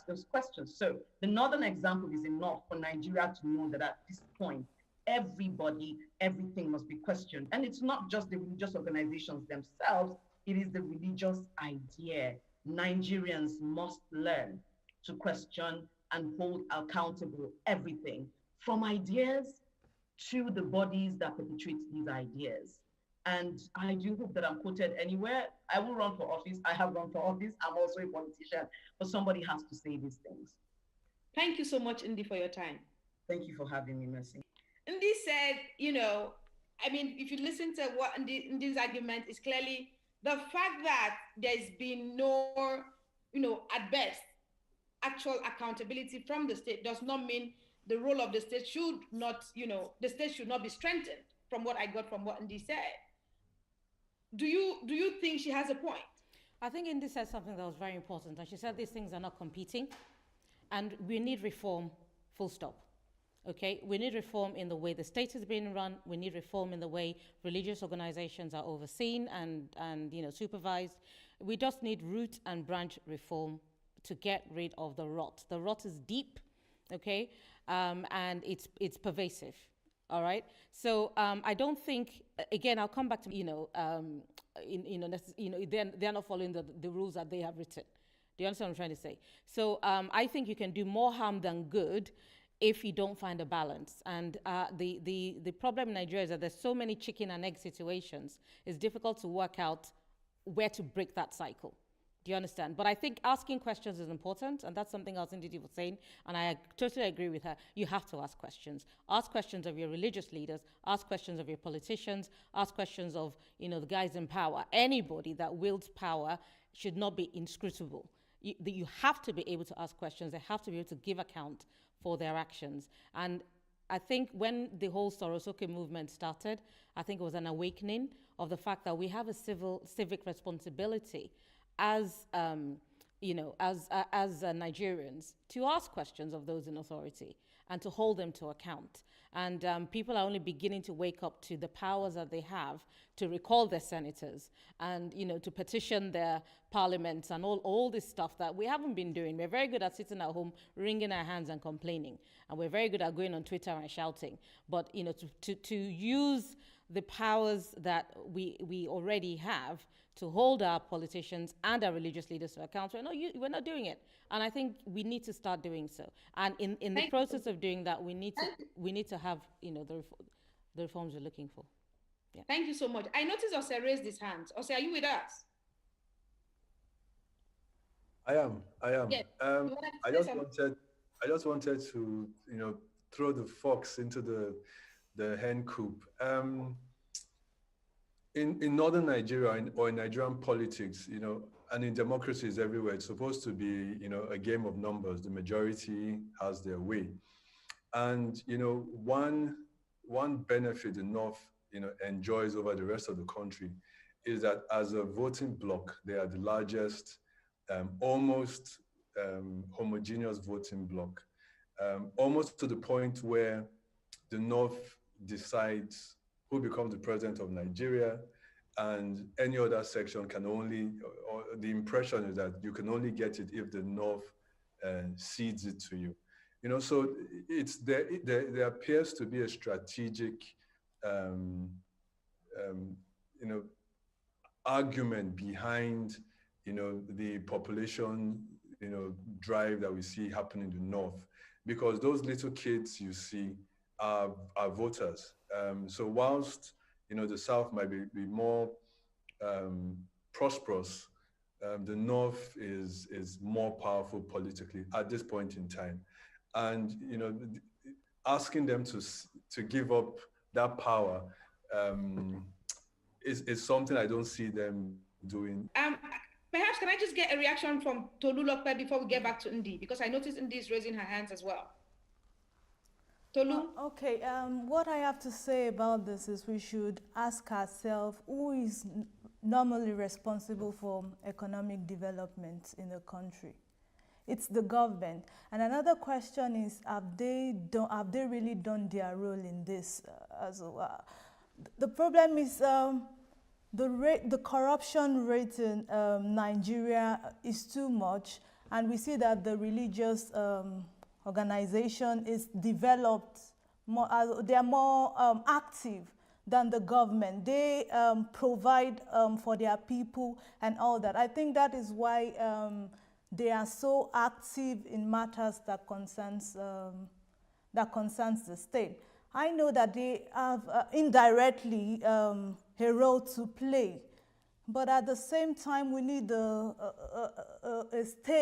those questions. So the northern example is enough for Nigeria to know that at this point, everybody, everything must be questioned. And it's not just the religious organizations themselves, it is the religious idea. Nigerians must learn to question and hold accountable everything from ideas to the bodies that perpetrate these ideas. And I do hope that I'm quoted anywhere. I will run for office. I have run for office. I'm also a politician, but somebody has to say these things. Thank you so much, Indy, for your time. Thank you for having me, Mercy. Indy said, I mean, if you listen to what Indy's argument is clearly the fact that there's been no, at best, actual accountability from the state does not mean the role of the state should not, the state should not be strengthened from what I got from what Indy said. Do you think she has a point? I think Indy said something that was very important, and she said these things are not competing, and we need reform, full stop. Okay, we need reform in the way the state is being run. We need reform in the way religious organizations are overseen and supervised. We just need root and branch reform to get rid of the rot. The rot is deep, okay, and it's pervasive. All right. So I don't think. Again, I'll come back to they're not following the rules that they have written. Do you understand what I'm trying to say? So I think you can do more harm than good if you don't find a balance. And the problem in Nigeria is that there's so many chicken and egg situations. It's difficult to work out where to break that cycle. Do you understand? But I think asking questions is important, and that's something else Ndidi was saying, and I totally agree with her. You have to ask questions. Ask questions of your religious leaders, ask questions of your politicians, ask questions of, the guys in power. Anybody that wields power should not be inscrutable. You have to be able to ask questions. They have to be able to give account for their actions. And I think when the whole Sorosoke movement started, I think it was an awakening of the fact that we have a civic responsibility as Nigerians to ask questions of those in authority and to hold them to account. And people are only beginning to wake up to the powers that they have to recall their senators and, to petition their parliaments and all this stuff that we haven't been doing. We're very good at sitting at home, wringing our hands and complaining. And we're very good at going on Twitter and shouting. But, to use the powers that we already have to hold our politicians and our religious leaders to account. We're not doing it. And I think we need to start doing so. And in the process of doing that, we need to have, the reforms we're looking for. Yeah. Thank you so much. I noticed Ose raised his hand. Ose, are you with us? I am. Yes. I just wanted to, throw the fox into the hen coop. In northern Nigeria or in Nigerian politics, and in democracies everywhere, it's supposed to be, a game of numbers. The majority has their way. And, one benefit the North, enjoys over the rest of the country is that as a voting bloc, they are the largest, almost homogeneous voting bloc, almost to the point where the North decides who becomes the president of Nigeria, and any other section can only, or the impression is that you can only get it if the North cedes it to you. So there appears to be a strategic, argument behind, the population, drive that we see happen in the North, because those little kids you see are voters. So whilst, the South might be more prosperous, the North is more powerful politically at this point in time. And, asking them to give up that power is something I don't see them doing. Perhaps can I just get a reaction from Tolulope before we get back to Ndi? Because I noticed Ndi is raising her hands as well. Tolu? Okay, what I have to say about this is we should ask ourselves who is normally responsible for economic development in the country. It's the government. And another question is, have they really done their role in this as well? The problem is the corruption rate in Nigeria is too much, And we see that the religious organization is developed, they are more active than the government. They provide for their people and all that. I think that is why they are so active in matters that concerns the state. I know that they have indirectly a role to play, but at the same time we need a state